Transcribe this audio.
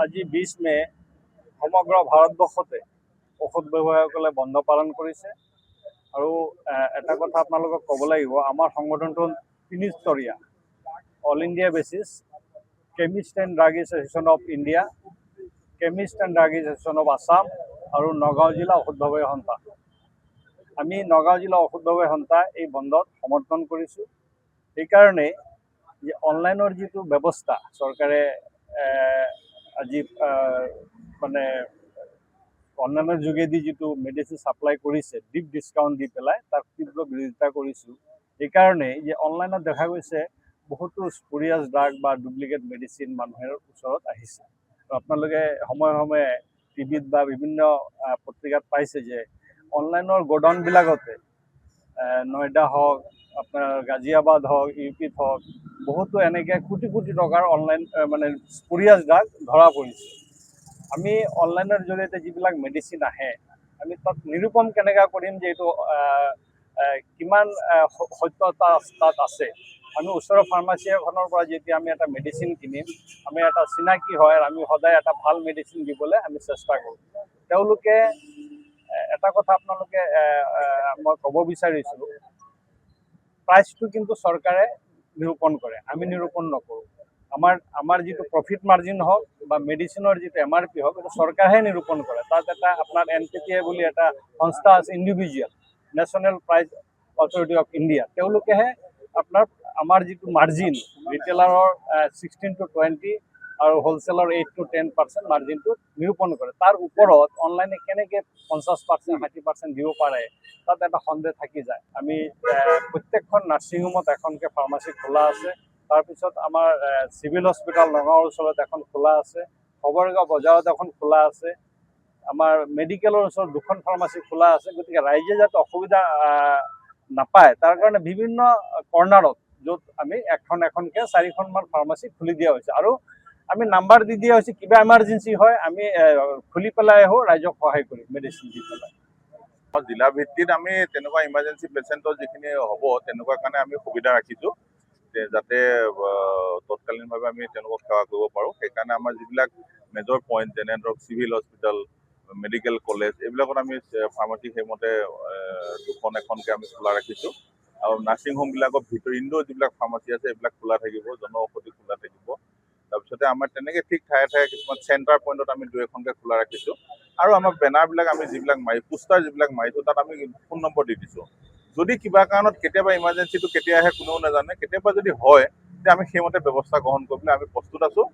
আজি 20 মে সমগ্ৰ ভাৰতবৰ্ষতে ঔষধ ব্যৱসায়ীসকলে বন্ধ পালন কৰিছে আৰু এটা কথা আপোনালোকক ক'ব লাগিব, আমাৰ সংগঠনটো 3স্তৰীয়া all India basis chemist and drug association of India, chemist and drug association of Assam আৰু নগাঁও জিলা ঔষধ ব্যৱসায়ী সন্থা। আমি নগাঁও জিলা ঔষধ ব্যৱসায়ী সন্থা এই বন্ধত সমৰ্থন কৰিছোঁ। সেইকাৰণে যে অনলাইনৰ যিটো ব্যৱস্থা চৰকাৰে আজি মানে অনলাইনৰ যোগেদি যিটো মেডিচিন ছাপ্লাই কৰিছে ডিপ ডিছকাউণ্ট দি পেলাই তাক তীব্ৰ বিৰোধিতা কৰিছোঁ। সেইকাৰণে যে অনলাইনত দেখা গৈছে বহুতো স্পুৰিয়াছ ড্ৰাগ বা ডুপ্লিকেট মেডিচিন মানুহৰ ওচৰত আহিছে। আপোনালোকে সময়ে সময়ে টিভিত বা বিভিন্ন পত্ৰিকাত পাইছে যে অনলাইনৰ গোডাউনবিলাকতে নয়ডা হওক, আপোনাৰ গাজিয়াবাদ হওক, ইউপিত হওক, বহুতো এনেকৈ কোটি কোটি টকাৰ অনলাইন মানে স্পুৰিয়াছ ড্ৰাগ ধৰা পৰিছে। আমি অনলাইনৰ জৰিয়তে যিবিলাক মেডিচিন আহে আমি তাত নিৰূপণ কেনেকৈ কৰিম যে এইটো কিমান সত্যতা তাত আছে। আমি ওচৰৰ ফাৰ্মাচী এখনৰ পৰা যেতিয়া আমি এটা মেডিচিন কিনিম, আমি এটা চিনাকি হয়, আমি সদায় এটা ভাল মেডিচিন দিবলৈ আমি চেষ্টা কৰোঁ। তেওঁলোকে এটা কথা আপোনালোকে মই ক'ব বিচাৰিছোঁ, প্ৰাইচটো কিন্তু চৰকাৰে নিৰূপণ কৰে, আমি নিৰূপণ নকৰোঁ। আমাৰ যিটো প্ৰফিট মাৰ্জিন হওক বা মেডিচিনৰ যিটো MRP হওক, এইটো চৰকাৰেহে নিৰূপণ কৰে। তাত এটা আপোনাৰ NPPA বুলি এটা সংস্থা আছে, individual national price authority of India, তেওঁলোকেহে আপোনাৰ আমাৰ যিটো মাৰ্জিন ৰিটেইলাৰৰ 16 to 20 আৰু হ'লচেলৰ 8 to 10% মাৰ্জিনটো নিৰূপণ কৰে। তাৰ ওপৰত অনলাইনে কেনেকৈ 50%, 60% দিব পাৰে, তাত এটা সন্দেহ থাকি যায়। আমি প্ৰত্যেকখন নাৰ্ছিং হোমত এখনকৈ ফাৰ্মাচী খোলা আছে। তাৰপিছত আমাৰ চিভিল হস্পিটেল নগাঁৱৰ ওচৰত এখন খোলা আছে, খবৰগাঁও বজাৰত এখন খোলা আছে, আমাৰ মেডিকেলৰ ওচৰত 2খন ফাৰ্মাচী খোলা আছে। গতিকে ৰাইজে যাতে অসুবিধা নাপায় তাৰ কাৰণে বিভিন্ন কৰ্ণাৰত য'ত আমি এখনকৈ 4খনমান ফাৰ্মাচী খুলি দিয়া হৈছে আৰু আমি নাম্বাৰ দি দিয়া হৈছে, কিবা এমাৰ্জেঞ্চি হয় আমি খুলি পেলাই আহোঁ, ৰাইজক সহায় কৰিম মেডিচিন দি পেলাই। জিলা ভিত্তিত আমি তেনেকুৱা ইমাৰ্জেঞ্চি পেচেণ্টৰ যিখিনি হ'ব তেনেকুৱা কাৰণে আমি সুবিধা ৰাখিছোঁ যাতে তৎকালীনভাৱে আমি তেওঁলোকক সেৱা কৰিব পাৰোঁ। সেইকাৰণে আমাৰ যিবিলাক মেজৰ পইণ্ট যেনে ধৰক চিভিল হস্পিটেল, মেডিকেল কলেজ, এইবিলাকত আমি ফাৰ্মাচী সেইমতে 2খন এখনকৈ আমি খোলা ৰাখিছোঁ। আৰু নাৰ্ছিং হোমবিলাকৰ ভিতৰত ইণ্ডোৰ যিবিলাক ফাৰ্মাচী আছে এইবিলাক খোলা থাকিব, জনঔষধি খোলা থাকিব। তাৰপিছতে আমাৰ তেনেকৈ ঠিক ঠায়ে ঠায়ে কিছুমান চেণ্টাৰ পইণ্টত আমি 2-এখনকৈ খোলা ৰাখিছোঁ। আৰু আমাৰ বেনাৰবিলাক আমি যিবিলাক পোষ্টাৰ যিবিলাক মাৰিছোঁ তাত আমি ফোন নম্বৰ দি দিছোঁ। যদি কিবা কাৰণত কেতিয়াবা ইমাৰ্জেঞ্চিটো কেতিয়া আহে কোনেও নাজানে, কেতিয়াবা যদি হয় তেতিয়া আমি সেইমতে ব্যৱস্থা গ্ৰহণ কৰিবলৈ আমি প্ৰস্তুত আছোঁ।